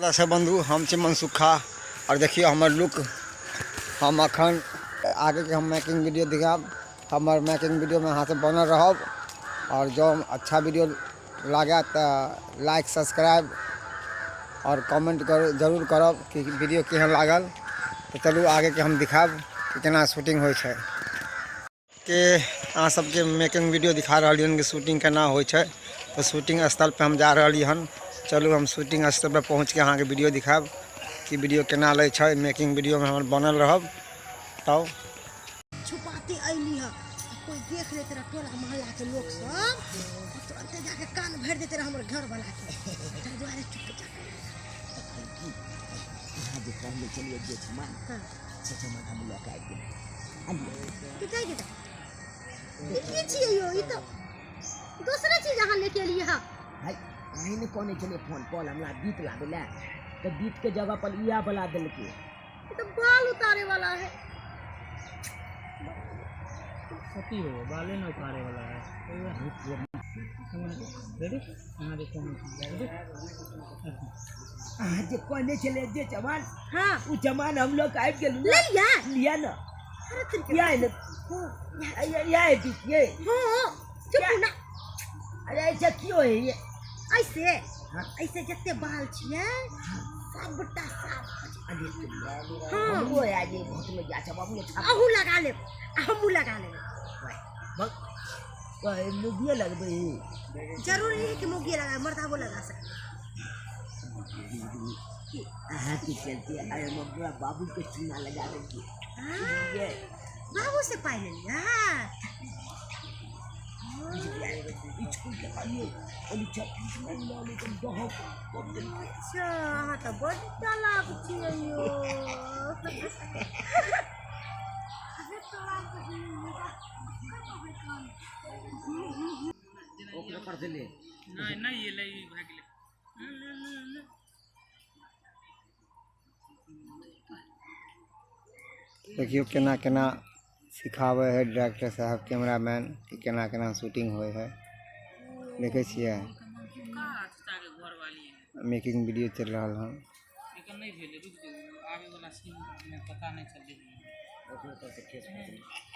दर्शक बंधु हम छी मनसुखा और देखिए हमर लुक हम अखन आगे के हम मेकिंग वीडियो दिखाब। हमर मेकिंग वीडियो में अहाँ से बनल रहब और जो अच्छा वीडियो लगे तो लाइक सब्सक्राइब और कमेंट जरूर करब कि वीडियो केहन लागल। तो चलू आगे के हम दिखाब कि केना शूटिंग होय छै के अहाँ सबके मेकिंग वीडियो दिखा रही हन कि शूटिंग केना होय छै। तो शूटिंग स्थल पे हम जा रही हन। चलू हम शूटिंग स्थल पे पहुँच के अहाँ के वीडियो दिखाब कि वीडियो केना ले छै। मेकिंग वीडियो में हम बनल रहब। तब छुपाती अइली है कोई देख लेते रह टोला मोहल्ला के लोग सब तुरंत जाके कान भर देते रह हमर घर वाला के ताहि दुआरे चुपचाप यहाँ जो पहले चलिए जे सामान से सामान हम लोग आए थे कितना के ये छिए यो ई तो दूसरा चीज अहाँ लेके लिए है भाई नहीं ने कोने चले फोन कॉल हमरा बीत लागले तो बीत के जगह पर इया बला दिल के ये तो बाल उतारे वाला है। सती हो बाले न उतारे वाला है। रेडी यहाँ देखो रेडी आज जे कोने चले जे जवान हां वो जवान हम लोग आए के लिया ना अरे तेरे या है या है बीत ये हां चुप ना अरे ऐसा क्यों है ये ऐसे ऐसे जत्ते बाल छिए सबटा साफ अरे हां वो है ये बहुत में जा सब हम लोग अहू लगा ले हमू लगा ले भाई मुगिया लग गई जरूरी है कि मुगिया लगा मर्दा वो लगा सकते हाँ की चलती है। अरे मम्मी बाबू को चूना लगा देंगे ये बाबू से पाई ले लिया स्कूल के आइए और छत्तीस में लाने को दहो अच्छा हाँ तो बड़ी चालाक छिए यो ओकरा कर देले नहीं नहीं ये ले भाग ले देखियो केना केना सिखावे है डायरेक्टर साहब कैमरामैन कि केना केना शूटिंग होय है। देखे छियै घर वाली है मेकिंग वीडियो चल रहा है। लेकिन नहीं भेले रुक जाओ आगे वाला सीन में पता नहीं चले।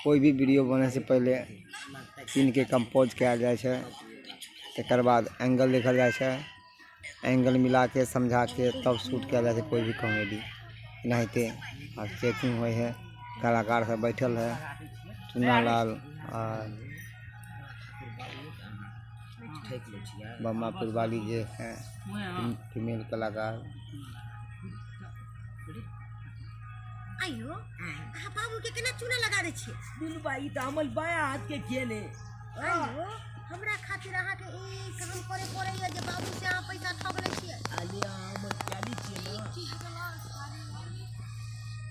कोई भी वीडियो बने से पहले सीन के कंपोज किया जाए छै। तकर बाद एंगल देखल जाए छै। एंगल मिला के समझा के तब शूट किया जाए छै कोई भी कॉमेडी एनाहिते। और चेकिंग हुई है कलाकार सब बैठल है चुना लाल और बम्मापुर वाली जे है फीमेल कलाकार। आयो आ बाबू के केना चूना लगा दे छिए दिन भाई तो हमल बाया हाथ के खेले आयो हमरा खातिर अहाँ के ई काम करे पड़े है जे बाबू से अहाँ पैसा ठग ले छिए आलिया हम चाली छिए ना की हला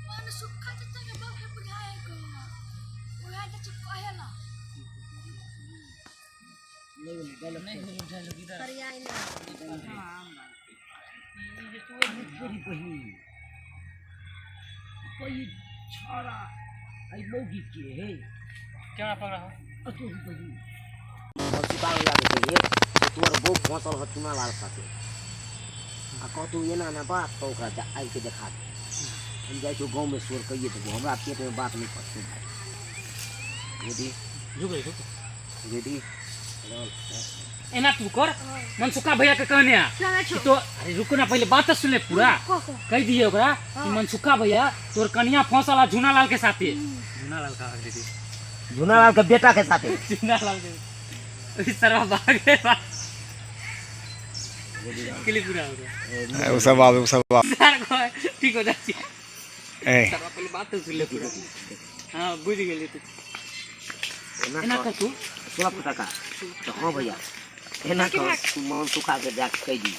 मन सुखा जत्ता के बाप के बुझाए को बुझाए के चुप कहेला नहीं गलत नहीं उठा लो इधर करियाई ना हां ये तो मेरी बहन कोई छोरा आई लोगी के है क्या पकड़ा हो अतो बहन और सिपाही लगा दे ये तोर बो फसल ह चुना लाल साथे आ कहतू ये ना बात तो ओकरा आई के देखा दे हम जाए तो गांव में शोर कहिए तो हमरा पेट में बात नहीं पड़ती भाई यदि यदि एना तू कर मनसुखा भैया के कहने तो अरे रुको ना पहले बात तो सुन ले पूरा कह दिए ओकरा कि मनसुखा भैया तोर कन्या फंसल है झूनालाल के साथे। झूनालाल का भाग दे झूनालाल के बेटा के साथे झूनालाल के इस तरह भाग गए किली पूरा हो गया वो सब ठीक हो जाती है पहले बात तो सुन ले पूरा। हां बुझ गेली तू एना कर तू 16 टका तो हां भैया एना कर मन सुखा के जाके कह दी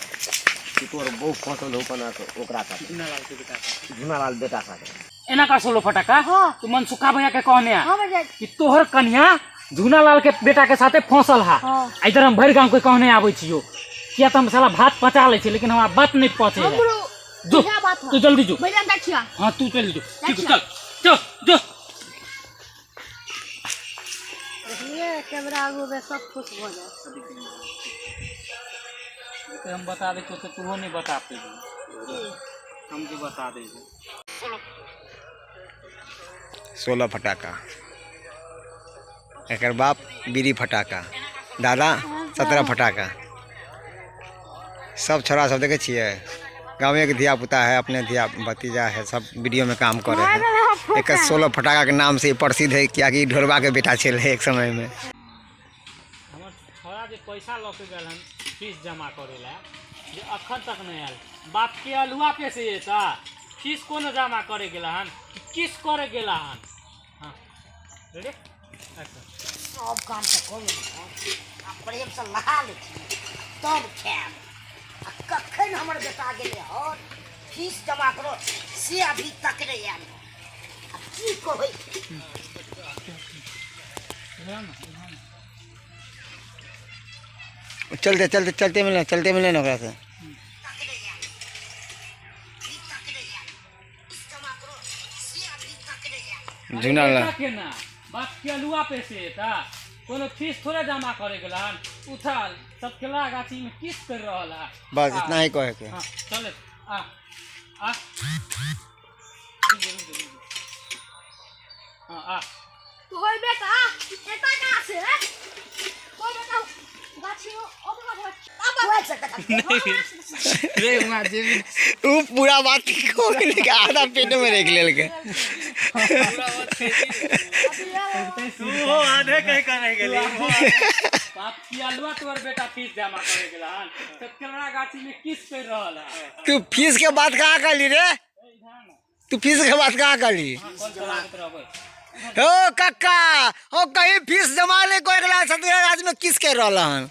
कि तोर बहु फसल हो पना तो ओकरा का झूनालाल के बेटा झूनालाल बेटा साथे एना का 16 फटाका तू मनसुखा भैया के कहने हां भैया कि तोहर कन्या झूनालाल के बेटा के साथे फंसल है। इधर हम भर गांव के कहने आबै छियो किया त हम साला भात पचा ले छी लेकिन हमरा बात नहीं पहुंचे जो तू जल्दी जो भैया देखिया हां तू चल जो ठीक चल जो जो ये कैमरा आगू में सब कुछ हो जाए हम बता दे तो तू नहीं बता पाएगी। हमके बता दे 16 फटाका, एक बाप बीड़ी फटाका, दादा 17 फटाका। सब छोरा सब देखे छिए गाँव के धिया पुता है, अपने धिया भतीजा है, सब वीडियो में काम कर रहे हैं। एक 16 फटाका के नाम से प्रसिद्ध है, क्या कि ढोलबा के बेटा चल है एक समय में। हमर छोरा जे पैसा लऽ के गेल हन फीस जमा करेला जे अखन तक नहीं आयल। बाप के अलुआ पे से एता फीस कोन जमा करे गेला हन, किस करे गेला हन। हाँ रेडी सब काम तो करो आ प्रेम से लगा ले तब खाएब। आ कखन हमर बेटा गेले हन फीस जमा करो से अभी तक नहीं आयल। आ की कहै चलते चलते चलते मिले ना ओकरा से। झुना ला के ना बाप के अलुआ पे से एता कोनो फीस थोड़े जमा करे गेला हन। उठल सब केला गाछी में किस कर रहल है। बस इतना ही कहे के। हाँ चले आ आ हाँ आ तो होय बेटा एता कहां से रे कोई बेटा गाछी ओबे रे वहां जे वो पूरा बात को लेके आधा पेट में रख लेल के। तू हो आधे कह करे गेली बाप की अलुआ तोर बेटा फीस जमा करे गेला हन त केला गाछी में किस कर रहल है। तू फीस के बात कहाँ करी रे? तू फीस के बात कहाँ करी? ओ काका ओ कहीं फीस जमा नहीं कोई गला सतरा राज में किस के रहल हन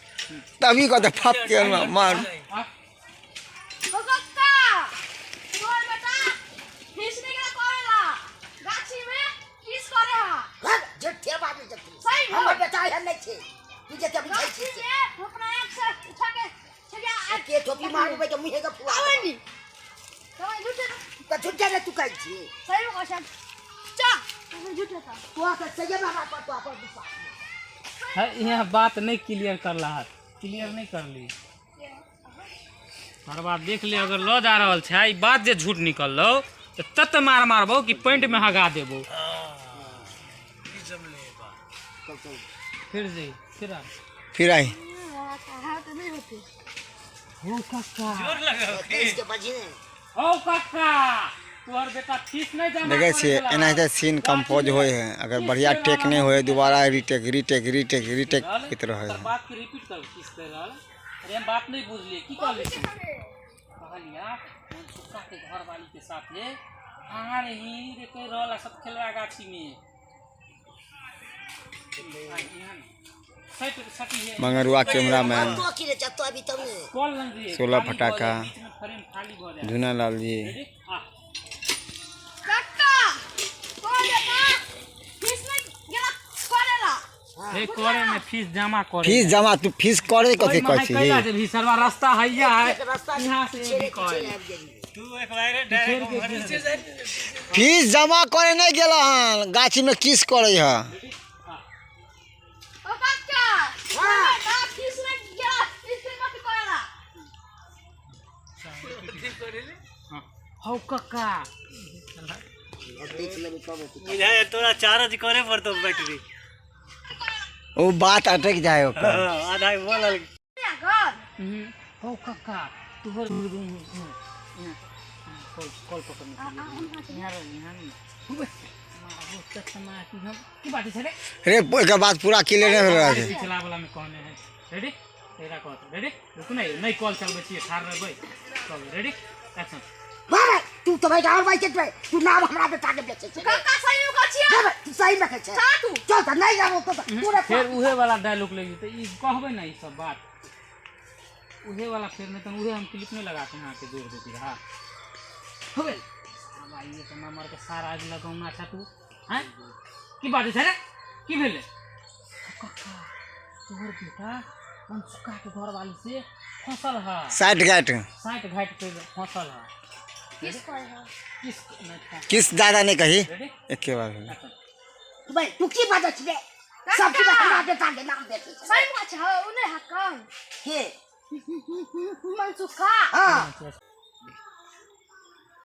तभी कहते फप के मार। ओ कक्का तोर बेटा फीस नहीं गेला करेला गाछी में किस करे हा झूठे बात में जती सही हमर बेटा है नहीं छे तू जे तब नहीं छे अपना एक से उठा के छया के टोपी मारबे के मुहे के फुआ आवनी तो झूठे तो झूठे रे तू कहि छी सही हो क्वेश्चन चा झूठे था तो का सही बाबा पर तो अपन विश्वास है यहाँ बात नहीं क्लियर कर रहा है। क्लियर नहीं कर ली हर बात देख ले अगर लो जा रहा है बात जे झूठ निकल लो तो तत मार मारबो कि पैंट में हगा देबो। फिर जी फिर आई हो काका जोर लगाओ इसके बजी ने ओ काका तोहर बेटा फीस नहीं जमा देखे छिए एनाहिते सीन कंपोज होए है। अगर बढ़िया टेक नहीं होए दोबारा रीटेक कित रहे है। बात के रिपीट कर किस कर रहल अरे हम बात नहीं बुझलिए की कहले कहलिया मनसुखा के घर वाली के साथ है आ रही रे कह रहल सब खेलवा गाछी में मंगरुआ कैमरामैन तो की रे जतो अभी तब ने कॉल लंगी 16 फटाका फ्रेम खाली भ जाए झुना लाल जी कक्का तोर बेटा फीस नहीं गेला करेला हे करे में फीस जमा करे फीस जमा तू फीस करे कथी कहै छी कैला से भी सरवा रास्ता हैया है रास्ता यहां से भी कहे तू एक बार डायरेक्ट फीस जमा करे नहीं गेल हन गाछी में किस करे है। ओ कक्का हां फीस नहीं गेला फीस मत करेला हौ कक्का देख ले कब बुझाए तोरा चार्ज करे पड़तो बैटरी वो बात अटक जाए ओकर आधा बोलल घर हौ कक्का तोहर कॉल पकड़ यार यहाँ की बात है रे एकर बात पूरा क्लियर नहीं हो रहा है। पिछला वाला में कहने है रेडी तेरा कहत रेडी रुक नहीं कॉल चलबे छिए ठार रहबै चल रेडी एक्शन बाबा तू तो बैठा और भाई चल पे तू नाम हमरा बेटा के बेचे छे कक्का सही में कछिया बाबा तू सही में कछे चा तू चल त नहीं जाबो तो पूरा फिर उहे वाला डायलॉग लगी तो ई कहबे ना ई सब बात उहे वाला फिर नहीं तो उहे हम क्लिप में लगा के यहां के जोड़ देती रहा होबे अब आइए तो नंबर के सारा आज लगाऊंगा अच्छा तू हैं की बात है रे की भेले कक्का तोहर बेटा मनसुखा के घर वाली से फसल है 60 घाट पे फसल है किस करेगा किस ज्यादा नहीं कही रेडी एक के बार भाई तू की बात छे सब की हमरा बेटा के नाम देते सही बात है उन्हें हकम के मनसुखा हां